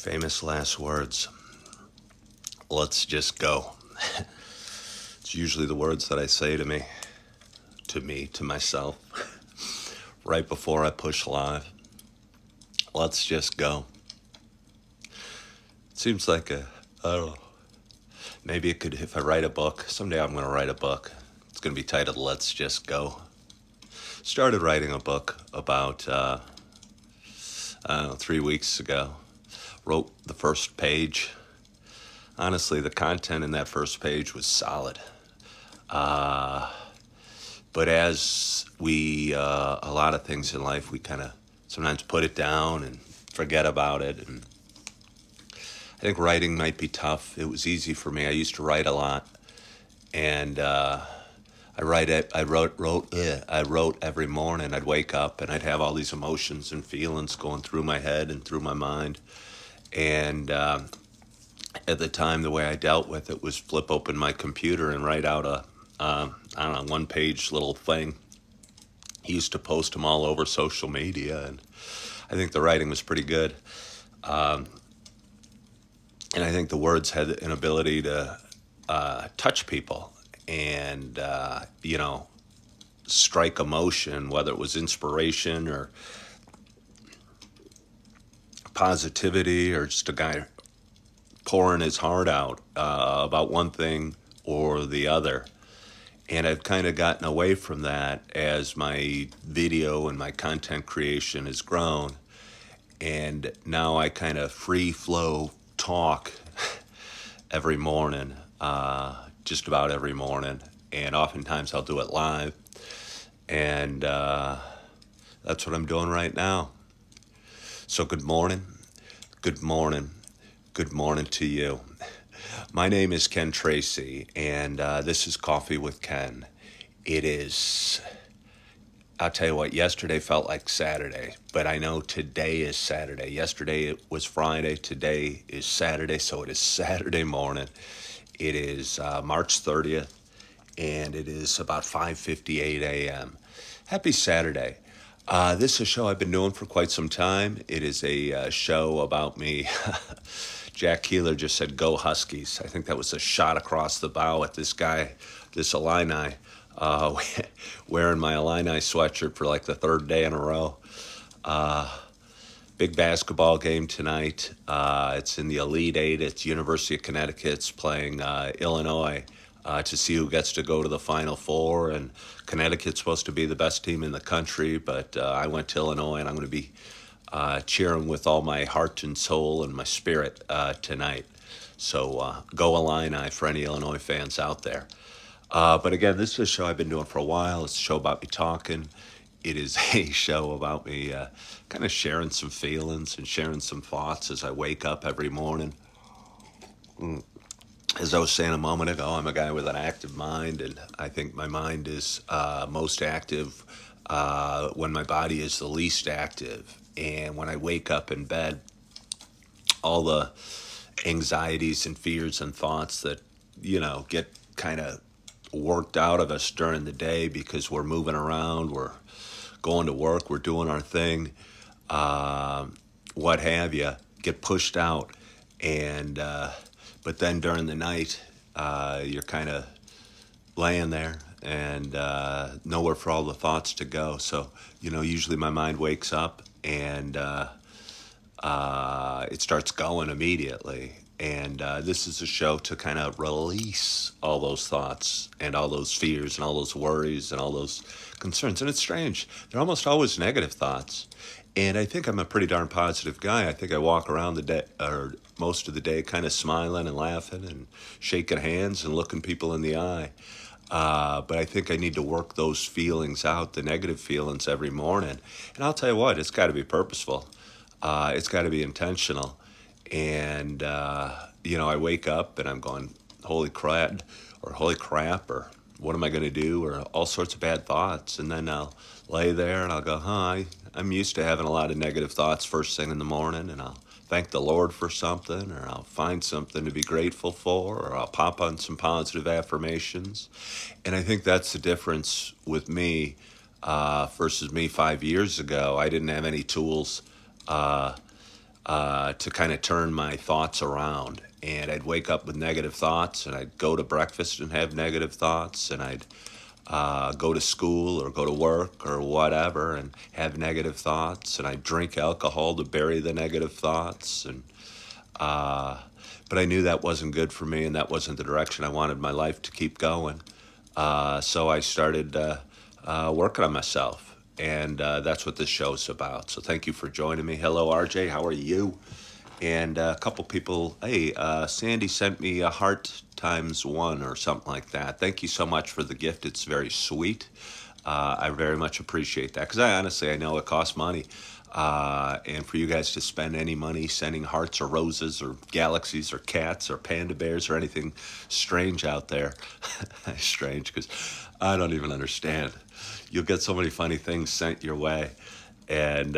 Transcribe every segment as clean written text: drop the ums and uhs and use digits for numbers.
Famous last words. Let's just go. It's usually the words that I say to myself, right before I push live. Let's just go. It seems like I don't know, maybe it could, if I write a book, someday I'm going to write a book. It's going to be titled Let's Just Go. Started writing a book about, 3 weeks ago. Wrote the first page. Honestly, the content in that first page was solid. But as a lot of things in life, we kind of sometimes put it down and forget about it. And I think writing might be tough. It was easy for me. I used to write a lot, and I wrote every morning. I'd wake up and I'd have all these emotions and feelings going through my head and through my mind. And at the time, the way I dealt with it was flip open my computer and write out I don't know, one-page little thing. He used to post them all over social media, and I think the writing was pretty good. And I think the words had an ability to touch people and, strike emotion, whether it was inspiration or positivity or just a guy pouring his heart out about one thing or the other. And I've kind of gotten away from that as my video and my content creation has grown. And now I kind of free flow talk every morning, just about every morning. And oftentimes I'll do it live. And that's what I'm doing right now. So good morning, good morning, good morning to you. My name is Ken Tracy, and this is Coffee with Ken. It is, I'll tell you what, yesterday felt like Saturday, but I know today is Saturday. Yesterday it was Friday, today is Saturday, so it is Saturday morning. It is March 30th, and it is about 5:58 a.m. Happy Saturday. This is a show I've been doing for quite some time. It is a show about me. Jack Keeler just said, "Go Huskies." I think that was a shot across the bow at this guy, this Illini, wearing my Illini sweatshirt for like the third day in a row. Big basketball game tonight. It's in the Elite Eight. It's University of Connecticut's playing Illinois to see who gets to go to the Final Four. And Connecticut's supposed to be the best team in the country, but I went to Illinois, and I'm going to be cheering with all my heart and soul and my spirit tonight. So go Illini for any Illinois fans out there. But again, this is a show I've been doing for a while. It's a show about me talking. It is a show about me kind of sharing some feelings and sharing some thoughts as I wake up every morning. As I was saying a moment ago, I'm a guy with an active mind, and I think my mind is most active when my body is the least active. And when I wake up in bed, all the anxieties and fears and thoughts that, get kind of worked out of us during the day because we're moving around, we're going to work, we're doing our thing, what have you, get pushed out. And but then during the night, you're kind of laying there and nowhere for all the thoughts to go. So, usually my mind wakes up and it starts going immediately. And this is a show to kind of release all those thoughts and all those fears and all those worries and all those concerns. And it's strange. They're almost always negative thoughts. And I think I'm a pretty darn positive guy. I think I walk around the day, or most of the day, kind of smiling and laughing and shaking hands and looking people in the eye. But I think I need to work those feelings out, the negative feelings, every morning. And I'll tell you what, it's got to be purposeful. It's got to be intentional. And, I wake up and I'm going, holy crap, or what am I going to do, or all sorts of bad thoughts. And then I'll lay there and I'll go, I'm used to having a lot of negative thoughts first thing in the morning, and I'll thank the Lord for something, or I'll find something to be grateful for, or I'll pop on some positive affirmations. And I think that's the difference with me versus me 5 years ago. I didn't have any tools to kind of turn my thoughts around. And I'd wake up with negative thoughts, and I'd go to breakfast and have negative thoughts, and I'd go to school or go to work or whatever and have negative thoughts, and I'd drink alcohol to bury the negative thoughts. And but I knew that wasn't good for me, and that wasn't the direction I wanted my life to keep going. So I started working on myself, and that's what this show's about. So thank you for joining me. Hello, RJ. How are you? And a couple people, hey, Sandy sent me a heart times one or something like that. Thank you so much for the gift. It's very sweet. I very much appreciate that because I know it costs money. And for you guys to spend any money sending hearts or roses or galaxies or cats or panda bears or anything strange out there, strange because I don't even understand. You'll get so many funny things sent your way, and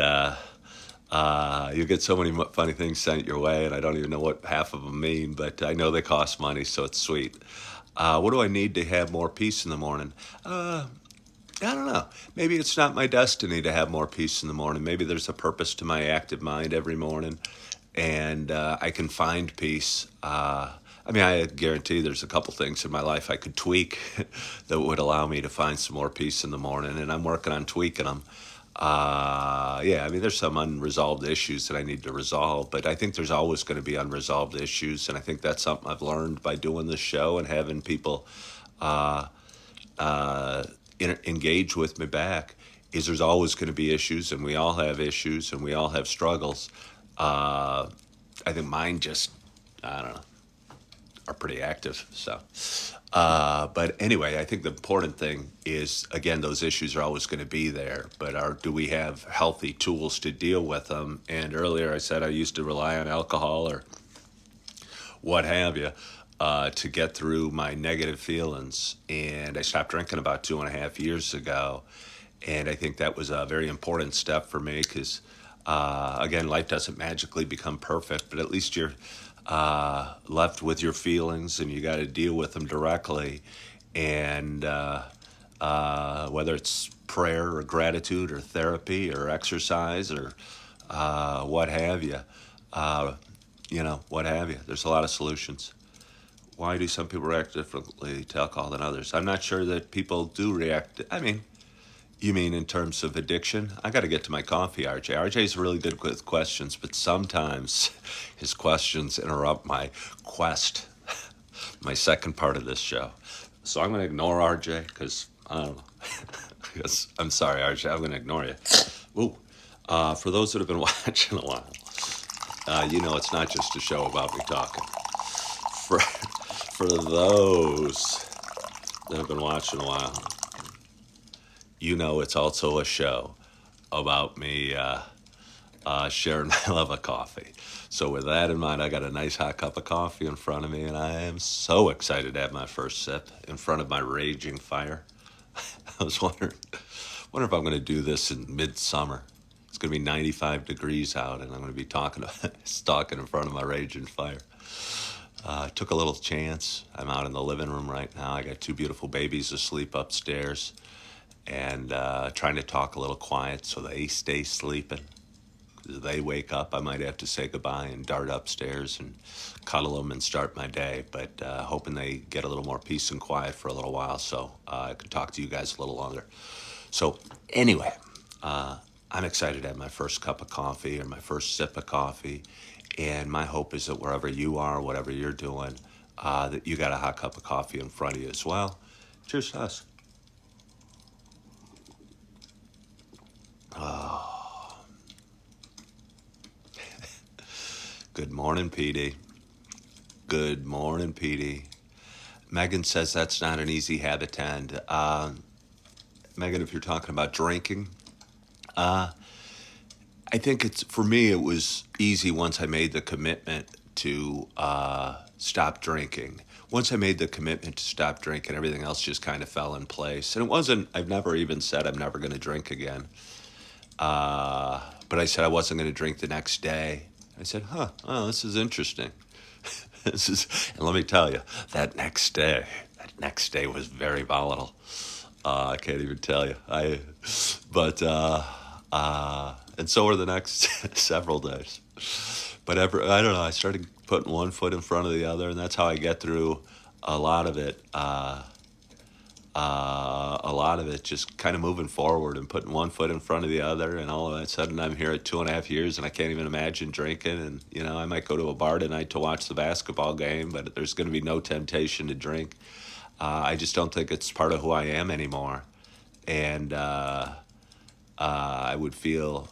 you get so many funny things sent your way, and I don't even know what half of them mean, but I know they cost money, so it's sweet. What do I need to have more peace in the morning? I don't know. Maybe it's not my destiny to have more peace in the morning. Maybe there's a purpose to my active mind every morning, and I can find peace. I guarantee there's a couple things in my life I could tweak that would allow me to find some more peace in the morning, and I'm working on tweaking them. There's some unresolved issues that I need to resolve, but I think there's always going to be unresolved issues, and I think that's something I've learned by doing this show and having people uh, engage with me back. Is there's always going to be issues, and we all have issues, and we all have struggles. Uh, I think mine just, I don't know, are pretty active. But anyway, I think the important thing is, again, those issues are always going to be there, but do we have healthy tools to deal with them? And earlier I said I used to rely on alcohol or what have you to get through my negative feelings. And I stopped drinking about 2.5 years ago. And I think that was a very important step for me because, again, life doesn't magically become perfect, but at least you're left with your feelings and you got to deal with them directly. And whether it's prayer or gratitude or therapy or exercise or what have you, what have you, there's a lot of solutions. Why do some people react differently to alcohol than others? I'm not sure that people do react. I mean, you mean in terms of addiction? I got to get to my coffee, RJ. RJ's really good with questions, but sometimes his questions interrupt my quest, my second part of this show. So I'm going to ignore RJ because I don't know. Yes, I'm sorry, RJ. I'm going to ignore you. Ooh. For those that have been watching a while, it's not just a show about me talking. For those that have been watching a while, it's also a show about me sharing my love of coffee. So with that in mind, I got a nice hot cup of coffee in front of me, and I am so excited to have my first sip in front of my raging fire. I was wondering if I'm going to do this in midsummer. It's going to be 95 degrees out, and I'm going to be talking in front of my raging fire. Took a little chance. I'm out in the living room right now. I got two beautiful babies asleep upstairs, and trying to talk a little quiet so they stay sleeping. As they wake up, I might have to say goodbye and dart upstairs and cuddle them and start my day, but hoping they get a little more peace and quiet for a little while so I can talk to you guys a little longer. So anyway, I'm excited to have my first cup of coffee or my first sip of coffee, and my hope is that wherever you are, whatever you're doing, that you got a hot cup of coffee in front of you as well. Cheers to us. Good morning, PD. Good morning, PD. Megan says that's not an easy habit to end. Megan, if you're talking about drinking, I think for me, it was easy once I made the commitment to stop drinking. Once I made the commitment to stop drinking, everything else just kind of fell in place. And I've never even said I'm never going to drink again. But I said I wasn't going to drink the next day. I said, this is interesting. And let me tell you, that next day was very volatile. I can't even tell you. And so were the next several days. But I don't know. I started putting one foot in front of the other, and that's how I get through a lot of it. A lot of it just kind of moving forward and putting one foot in front of the other, and all of a sudden I'm here at 2.5 years, and I can't even imagine drinking. And I might go to a bar tonight to watch the basketball game, but there's going to be no temptation to drink. I just don't think it's part of who I am anymore, and I would feel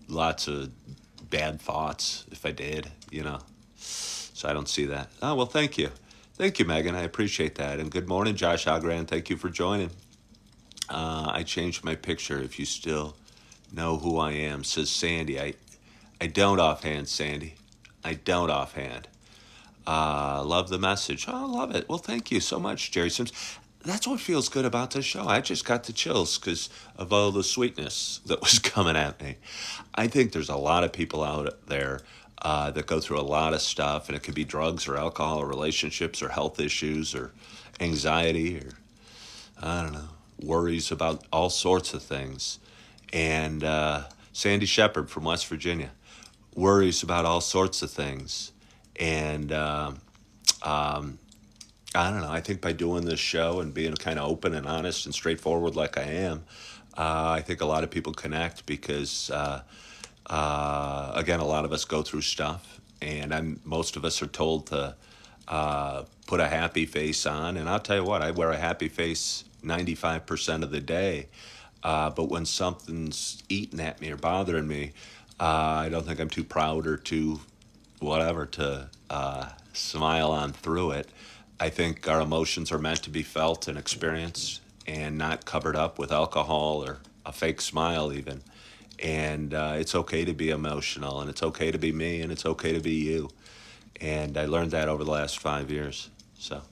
lots of bad thoughts if I did. So I don't see that. Oh, well, thank you. Thank you, Megan. I appreciate that. And good morning, Josh Agran. Thank you for joining. I changed my picture if you still know who I am, says Sandy. I don't offhand, Sandy. I don't offhand. Love the message. Oh, I love it. Well, thank you so much, Jerry Sims. That's what feels good about this show. I just got the chills because of all the sweetness that was coming at me. I think there's a lot of people out there that go through a lot of stuff, and it could be drugs or alcohol or relationships or health issues or anxiety or, I don't know, worries about all sorts of things. And Sandy Shepard from West Virginia worries about all sorts of things. And I don't know. I think by doing this show and being kind of open and honest and straightforward like I am, I think a lot of people connect because, again, a lot of us go through stuff, and most of us are told to put a happy face on. And I'll tell you what, I wear a happy face 95% of the day. But when something's eating at me or bothering me, I don't think I'm too proud or too whatever to smile on through it. I think our emotions are meant to be felt and experienced and not covered up with alcohol or a fake smile, even. And it's okay to be emotional, and it's okay to be me, and it's okay to be you. And I learned that over the last 5 years. So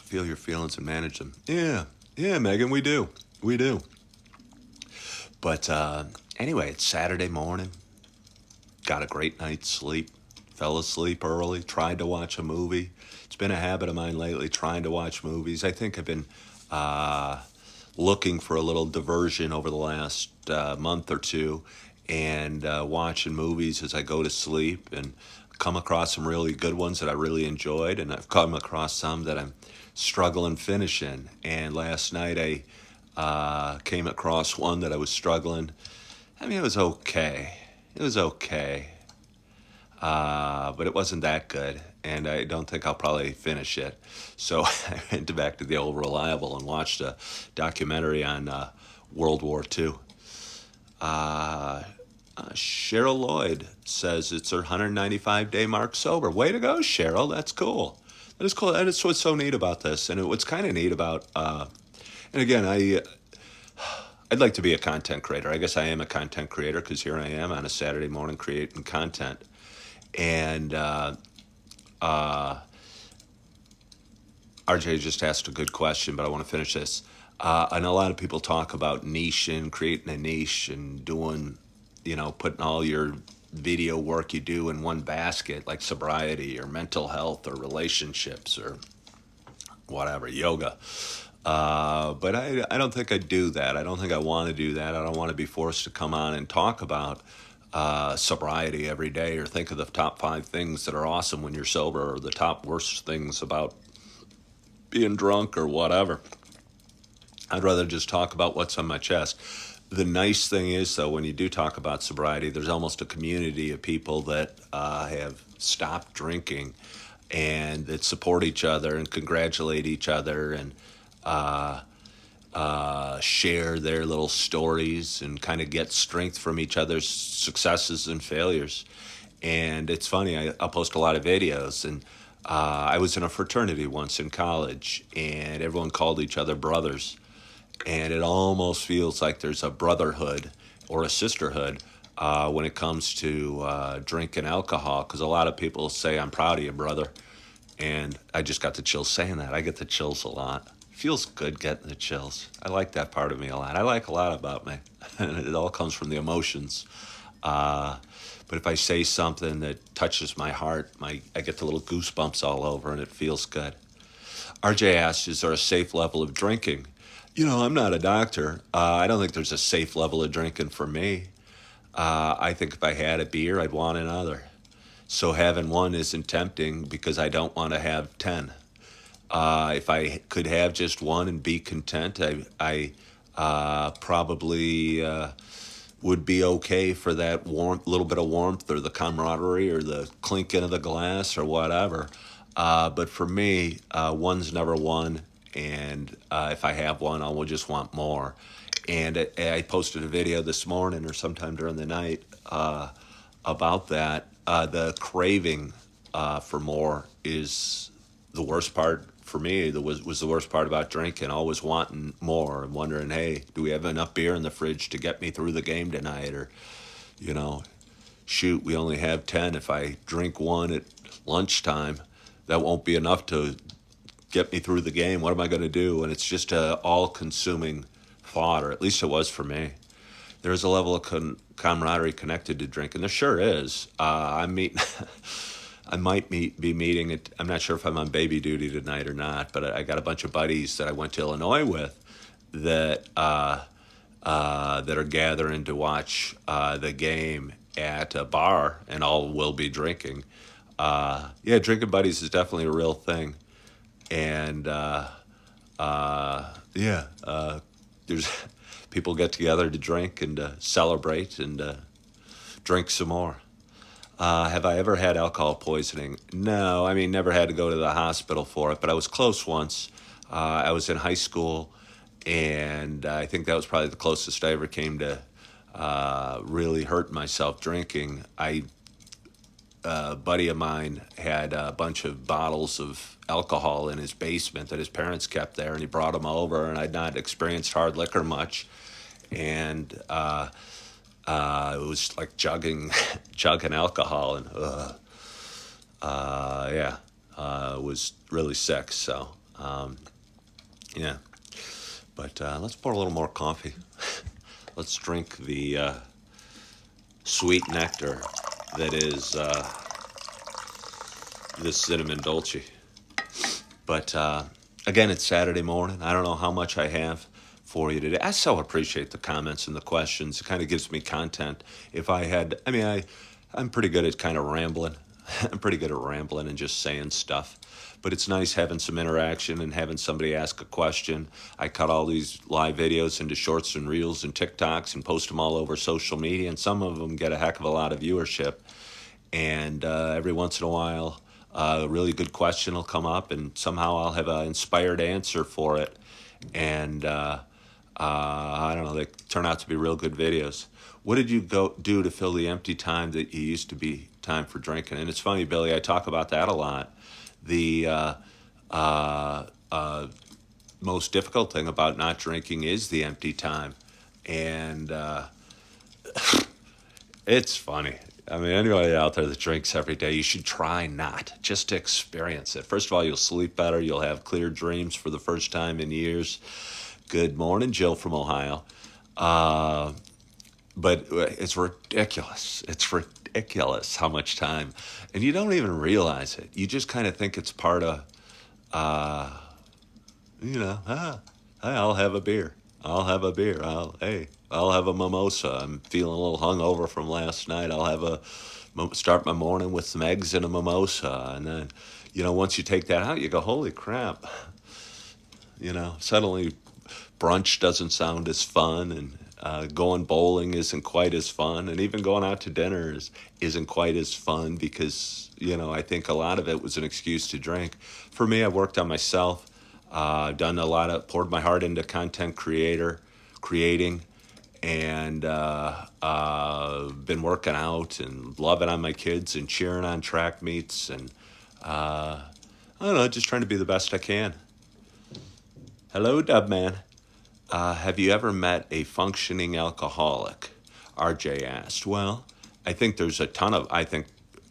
feel your feelings and manage them. Yeah, yeah, Megan, we do. We do. But anyway, it's Saturday morning. Got a great night's sleep. Fell asleep early. Tried to watch a movie. It's been a habit of mine lately, trying to watch movies. I think I've been looking for a little diversion over the last month or two, and watching movies as I go to sleep, and come across some really good ones that I really enjoyed, and I've come across some that I'm struggling finishing. And last night I came across one that I was struggling. I mean, it was okay. It was okay. But it wasn't that good, and I don't think I'll probably finish it. So I went back to the old reliable and watched a documentary on World War II. Cheryl Lloyd says it's her 195-day mark sober. Way to go, Cheryl. That's cool. That is cool. That is what's so neat about this. And what's kind of neat about, and again, I'd like to be a content creator. I guess I am a content creator because here I am on a Saturday morning creating content. And RJ just asked a good question, but I want to finish this. And a lot of people talk about niche and creating a niche and doing, putting all your video work you do in one basket, like sobriety or mental health or relationships or whatever, yoga. But I don't think I do that. I don't think I want to do that. I don't want to be forced to come on and talk about sobriety every day or think of the top 5 things that are awesome when you're sober or the top worst things about being drunk or whatever. I'd rather just talk about what's on my chest. The nice thing is, though, when you do talk about sobriety, there's almost a community of people that have stopped drinking and that support each other and congratulate each other and share their little stories and kind of get strength from each other's successes and failures. And it's funny, I'll post a lot of videos. And I was in a fraternity once in college, and everyone called each other brothers. And it almost feels like there's a brotherhood or a sisterhood when it comes to drinking alcohol, because a lot of people say, I'm proud of you, brother. And I just got the chills saying that. I get the chills a lot. Feels good getting the chills. I like that part of me a lot. I like a lot about me. And it all comes from the emotions. But if I say something that touches my heart, I get the little goosebumps all over, and it feels good. RJ asked, is there a safe level of drinking? I'm not a doctor. I don't think there's a safe level of drinking for me. I think if I had a beer, I'd want another. So having one isn't tempting because I don't want to have 10. If I could have just one and be content, I probably would be okay for that warmth, little bit of warmth, or the camaraderie, or the clinking of the glass, or whatever. But for me, one's never one, and if I have one, I will just want more. And I posted a video this morning or sometime during the night about that. The craving for more is the worst part for me. Was the worst part about drinking. Always wanting more and wondering, hey, do we have enough beer in the fridge to get me through the game tonight? Or, you know, shoot, we only have 10. If I drink one at lunchtime, that won't be enough to get me through the game. What am I going to do? And it's just a all-consuming thought, or at least it was for me. There's a level of camaraderie connected to drinking. There sure is. I'm meeting. I might be meeting it. I'm not sure if I'm on baby duty tonight or not, but I got a bunch of buddies that I went to Illinois with that are gathering to watch the game at a bar, and all will be drinking. Yeah, drinking buddies is definitely a real thing, and yeah, there's people get together to drink and celebrate and drink some more. Have I ever had alcohol poisoning? No, I mean, never had to go to the hospital for it, but I was close once. I was in high school, and I think that was probably the closest I ever came to really hurting myself drinking. A buddy of mine had a bunch of bottles of alcohol in his basement that his parents kept there, and he brought them over, and I'd not experienced hard liquor much. And it was like chugging alcohol, and yeah, it was really sick. So, yeah. But let's pour a little more coffee. Let's drink the sweet nectar that is this cinnamon dolce. But again, it's Saturday morning. I don't know how much I have for you today. I so appreciate the comments and the questions. It kind of gives me content. If I had, I mean, I'm pretty good at kind of rambling. I'm pretty good at rambling and just saying stuff. But it's nice having some interaction and having somebody ask a question. I cut all these live videos into shorts and reels and TikToks and post them all over social media, and some of them get a heck of a lot of viewership. And every once in a while, a really good question will come up, and somehow I'll have an inspired answer for it. And I don't know, they turn out to be real good videos. What did you go do to fill the empty time that you used to be time for drinking? And it's funny, Billy, I talk about that a lot. The uh, uh, most difficult thing about not drinking is the empty time. And it's funny. I mean, anybody out there that drinks every day, you should try not, just to experience it. First of all, you'll sleep better. You'll have clear dreams for the first time in years. Good morning, Jill from Ohio. Uh, but it's ridiculous. It's ridiculous how much time. And you don't even realize it. You just kind of think it's part of, uh, hey, I'll have a beer. I'll have a beer. I'll have a mimosa. I'm feeling a little hungover from last night. I'll have start my morning with some eggs and a mimosa. And then, once you take that out, you go, holy crap. Suddenly brunch doesn't sound as fun, and going bowling isn't quite as fun, and even going out to dinner isn't quite as fun because I think a lot of it was an excuse to drink. For me, I worked on myself, done poured my heart into creating, and been working out and loving on my kids and cheering on track meets, and I don't know, just trying to be the best I can. Hello, Dubman. Have you ever met a functioning alcoholic? RJ asked. Well, I think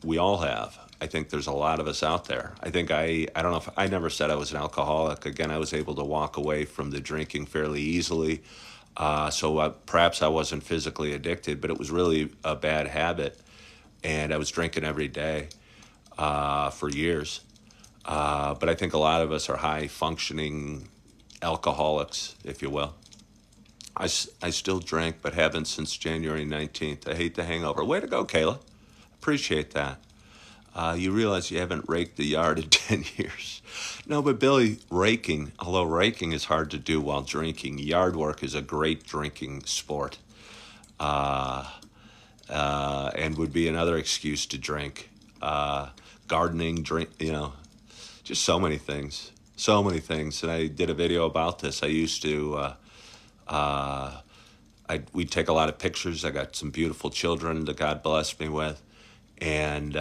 we all have. I think there's a lot of us out there. I don't know if I never said I was an alcoholic. Again, I was able to walk away from the drinking fairly easily. So perhaps I wasn't physically addicted, but it was really a bad habit. And I was drinking every day for years. But I think a lot of us are high functioning alcoholics, if you will. I still drink, but haven't since January 19th. I hate the hangover. Way to go, Kayla. Appreciate that. You realize you haven't raked the yard in 10 years. No, but Billy, raking, although raking is hard to do while drinking, yard work is a great drinking sport, uh, and would be another excuse to drink. Gardening, drink, just so many things. So many things. And I did a video about this. I used to, we'd take a lot of pictures. I got some beautiful children that God blessed me with. And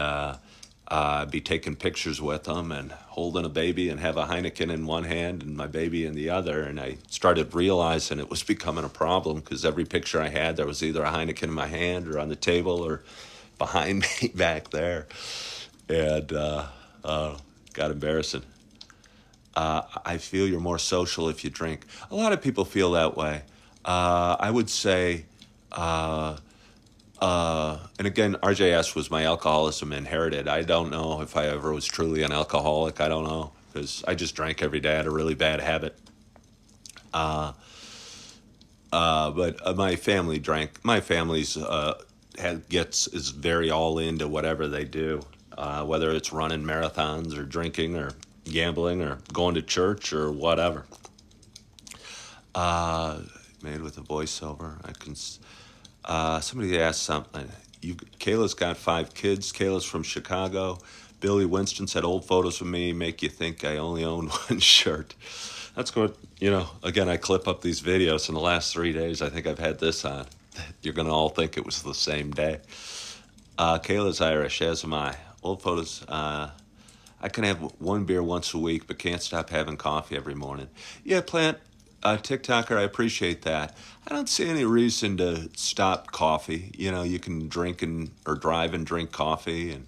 be taking pictures with them and holding a baby and have a Heineken in one hand and my baby in the other. And I started realizing it was becoming a problem because every picture I had, there was either a Heineken in my hand or on the table or behind me back there. And got embarrassing. I feel you're more social if you drink. A lot of people feel that way. I would say, and again, RJS was my alcoholism inherited. I don't know if I ever was truly an alcoholic. I don't know because I just drank every day. I had a really bad habit. But my family drank. My family's is very all into whatever they do, whether it's running marathons or drinking or gambling or going to church or whatever. Made with a voiceover. Somebody asked something. Kayla's got 5 kids. Kayla's from Chicago. Billy Winston said old photos of me make you think I only own one shirt. That's good. Again, I clip up these videos. In the last 3 days, I think I've had this on. You're going to all think it was the same day. Kayla's Irish, as am I. Old photos. I can have one beer once a week, but can't stop having coffee every morning. Yeah, Plant, TikToker, I appreciate that. I don't see any reason to stop coffee. You can drink or drive and drink coffee. And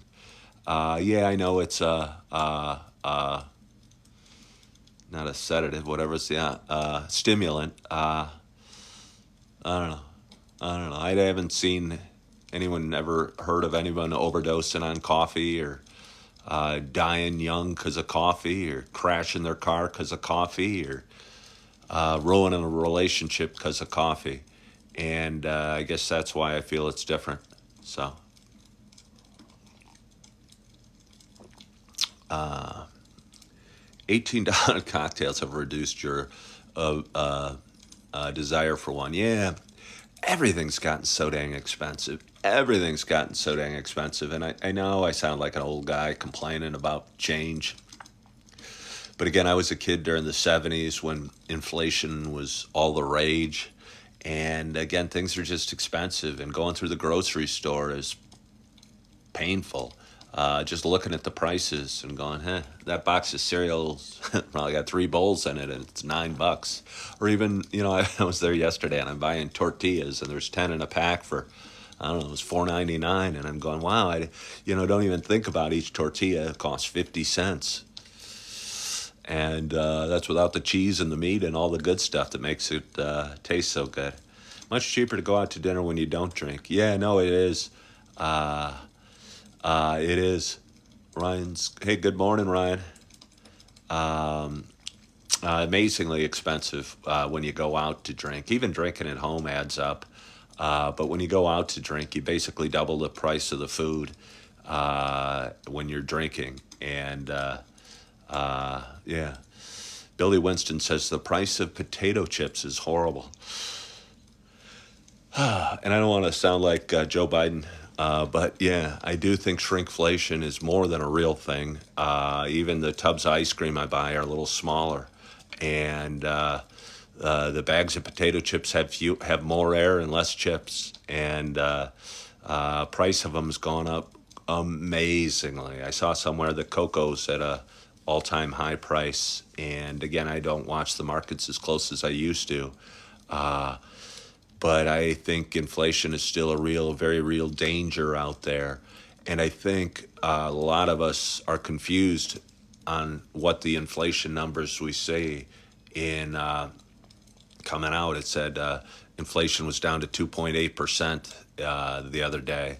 yeah, I know it's not a sedative, whatever it's the stimulant. I don't know. I haven't seen anyone ever heard of anyone overdosing on coffee or dying young because of coffee or crashing their car because of coffee or ruining a relationship because of coffee. And I guess that's why I feel it's different. So, $18 cocktails have reduced your desire for one. Yeah, everything's gotten so dang expensive. Everything's gotten so dang expensive. And I know I sound like an old guy complaining about change. But again, I was a kid during the 70s when inflation was all the rage. And again, things are just expensive. And going through the grocery store is painful. Just looking at the prices and going, that box of cereal probably got 3 bowls in it and it's $9. Or even, I was there yesterday and I'm buying tortillas and there's 10 in a pack for, I don't know, it was $4.99, and I'm going, wow, don't even think about each tortilla. It costs 50 cents. And that's without the cheese and the meat and all the good stuff that makes it taste so good. Much cheaper to go out to dinner when you don't drink. Yeah, no, it is. It is. Hey, good morning, Ryan. Amazingly expensive when you go out to drink. Even drinking at home adds up. But when you go out to drink, you basically double the price of the food when you're drinking. And yeah. Billy Winston says the price of potato chips is horrible. And I don't want to sound like Joe Biden, but yeah, I do think shrinkflation is more than a real thing. Even the tubs of ice cream I buy are a little smaller. And the bags of potato chips have more air and less chips. And price of them has gone up amazingly. I saw somewhere that cocoa's at a all-time high price. And again, I don't watch the markets as close as I used to. But I think inflation is still a very real danger out there. And I think a lot of us are confused on what the inflation numbers we see in coming out. It said inflation was down to 2.8% the other day.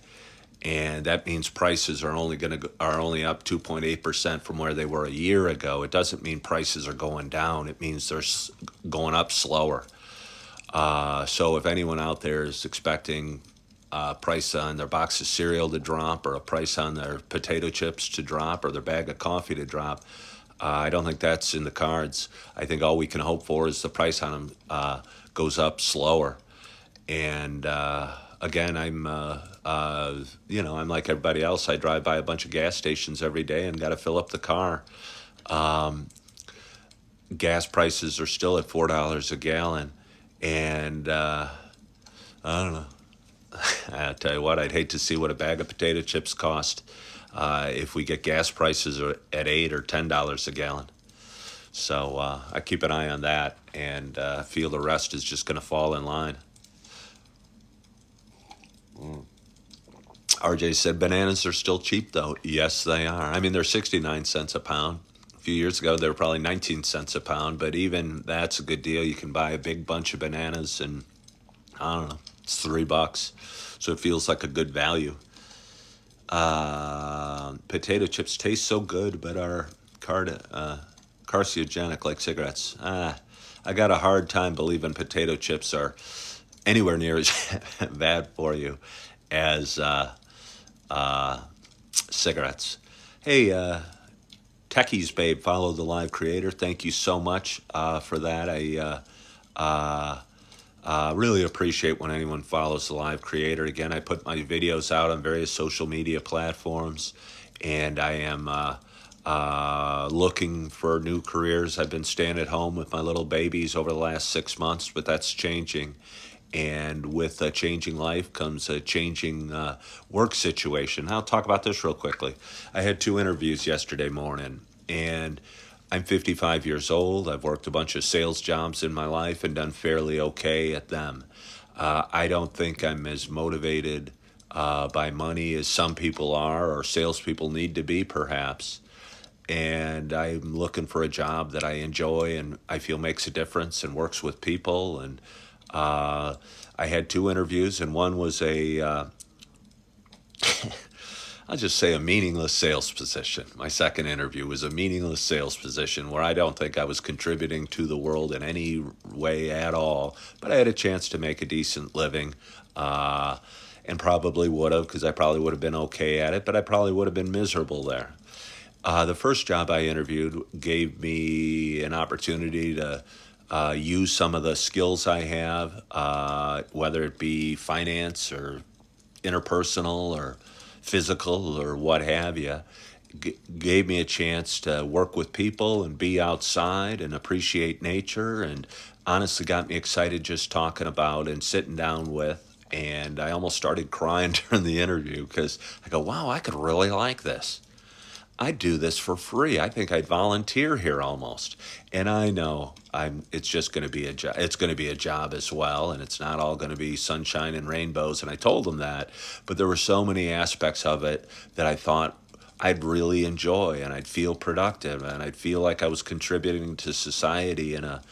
and that means prices are only up 2.8% from where they were a year ago. It doesn't mean prices are going down. It means they're going up slower. So if anyone out there is expecting a price on their box of cereal to drop, or a price on their potato chips to drop, or their bag of coffee to drop, I don't think that's in the cards. I think all we can hope for is the price on them goes up slower. And again, I'm like everybody else. I drive by a bunch of gas stations every day and got to fill up the car. Gas prices are still at $4 a gallon, and I don't know. I tell you what, I'd hate to see what a bag of potato chips cost if we get gas prices at $8 or $10 a gallon. So I keep an eye on that, and feel the rest is just going to fall in line. RJ said bananas are still cheap, though. Yes, they are. I mean, they're 69 cents a pound. A few years ago, they were probably 19 cents a pound, but even that's a good deal. You can buy a big bunch of bananas, and I don't know, it's $3. So it feels like a good value. Potato chips taste so good, but are carcinogenic like cigarettes. I got a hard time believing potato chips are anywhere near as bad for you as cigarettes. Hey, Techies Babe, follow the live creator. Thank you so much for that. I really appreciate when anyone follows the live creator. Again, I put my videos out on various social media platforms, and I am looking for new careers. I've been staying at home with my little babies over the last 6 months, but that's changing. And with a changing life comes a changing work situation. I'll talk about this real quickly. I had 2 interviews yesterday morning, and I'm 55 years old. I've worked a bunch of sales jobs in my life and done fairly okay at them. I don't think I'm as motivated by money as some people are, or salespeople need to be, perhaps. And I'm looking for a job that I enjoy and I feel makes a difference and works with people. And I had 2 interviews, and one was I'll just say a meaningless sales position. My second interview was a meaningless sales position where I don't think I was contributing to the world in any way at all, but I had a chance to make a decent living, and probably would have, because I probably would have been okay at it, but I probably would have been miserable there. The first job I interviewed gave me an opportunity to use some of the skills I have, whether it be finance or interpersonal or physical or what have you. Gave me a chance to work with people and be outside and appreciate nature, and honestly got me excited just talking about and sitting down with. And I almost started crying during the interview because I go, wow, I could really like this. I'd do this for free. I think I'd volunteer here almost. And I know it's just going to be a job. It's going to be a job as well, and it's not all going to be sunshine and rainbows. And I told them that, but there were so many aspects of it that I thought I'd really enjoy, and I'd feel productive, and I'd feel like I was contributing to society in a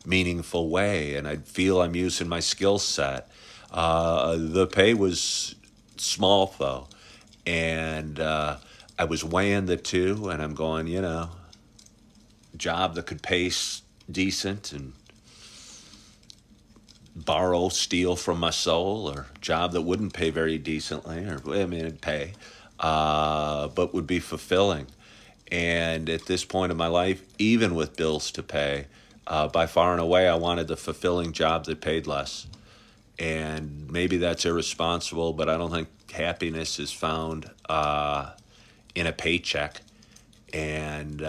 meaningful way, and I'd feel I'm using my skill set. The pay was small though, and I was weighing the two, and I'm going, job that could pay decent and steal from my soul, or job that wouldn't pay very decently, or I mean, it'd pay, but would be fulfilling. And at this point in my life, even with bills to pay, by far and away, I wanted the fulfilling job that paid less. And maybe that's irresponsible, but I don't think happiness is found in a paycheck. And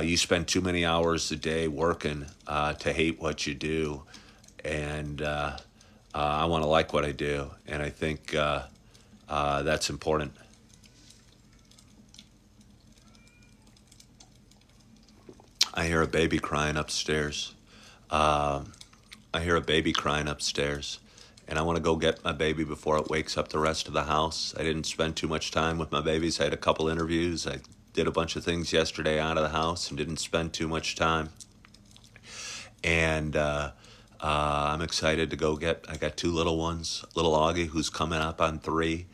you spend too many hours a day working to hate what you do. And I want to like what I do. And I think that's important. I hear a baby crying upstairs. I hear a baby crying upstairs, and I want to go get my baby before it wakes up the rest of the house. I didn't spend too much time with my babies. I had a couple interviews. I did a bunch of things yesterday out of the house and didn't spend too much time. And I'm excited to go get. I got two little ones, little Augie who's coming up on 3,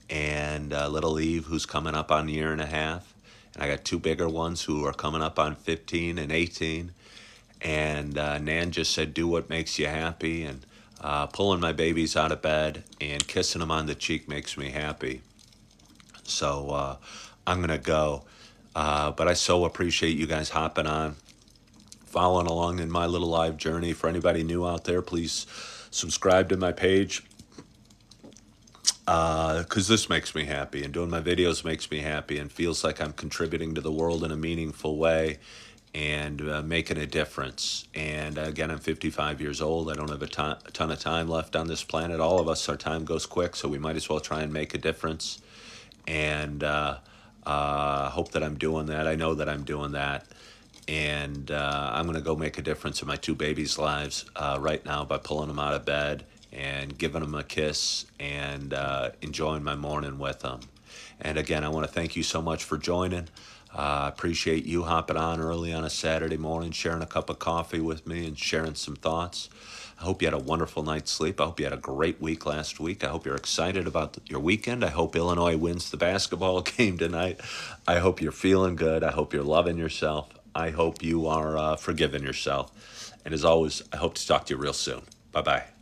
and little Eve who's coming up on a year and a half. And I got two bigger ones who are coming up on 15 and 18. And Nan just said, "Do what makes you happy." And pulling my babies out of bed and kissing them on the cheek makes me happy. So I'm gonna go. But I so appreciate you guys hopping on, following along in my little live journey. For anybody new out there, please subscribe to my page, because this makes me happy, and doing my videos makes me happy, and feels like I'm contributing to the world in a meaningful way, and making a difference. And again, I'm 55 years old. I don't have a ton of time left on this planet. All of us, our time goes quick, so we might as well try and make a difference. And hope that I'm doing that. I know that I'm doing that. And I'm going to go make a difference in my two babies' lives right now by pulling them out of bed and giving them a kiss and enjoying my morning with them. And again, I want to thank you so much for joining. Appreciate you hopping on early on a Saturday morning, sharing a cup of coffee with me and sharing some thoughts. I hope you had a wonderful night's sleep. I hope you had a great week last week. I hope you're excited about your weekend. I hope Illinois wins the basketball game tonight. I hope you're feeling good. I hope you're loving yourself. I hope you are forgiving yourself. And as always, I hope to talk to you real soon. Bye-bye.